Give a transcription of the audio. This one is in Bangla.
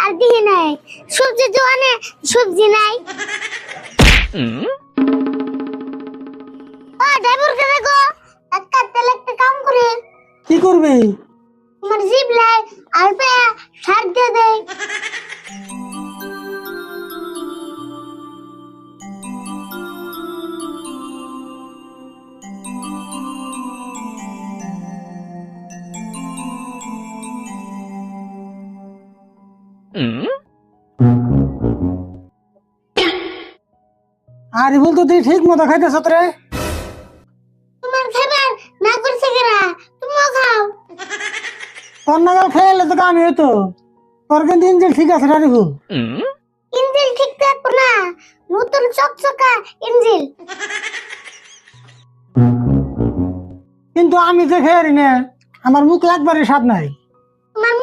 আর দিই নাই সবজি দোকানে সবজি নাই ড্রাইভার কে দেখো একটা তেল একটা কাম করে কি করবি? আমার জিপ লাই আলপে সার দিয়ে দেয় আরে বল তো তুই ঠিক মতো খাইতেছ রে। তোমার খাবার না করছে কেরা তুমিও খাও তোর নাগাল খেয়ে তো কামি হইতো। তোর কিন্তু ইঞ্জিন ঠিক আছে রে ভুল। ইঞ্জিল ঠিক থাকবো না নতুন চকচকা ইঞ্জিল কিন্তু আমি যে খেয়ে না আমার মুখ একবারে স্বাদ নাই। তোমার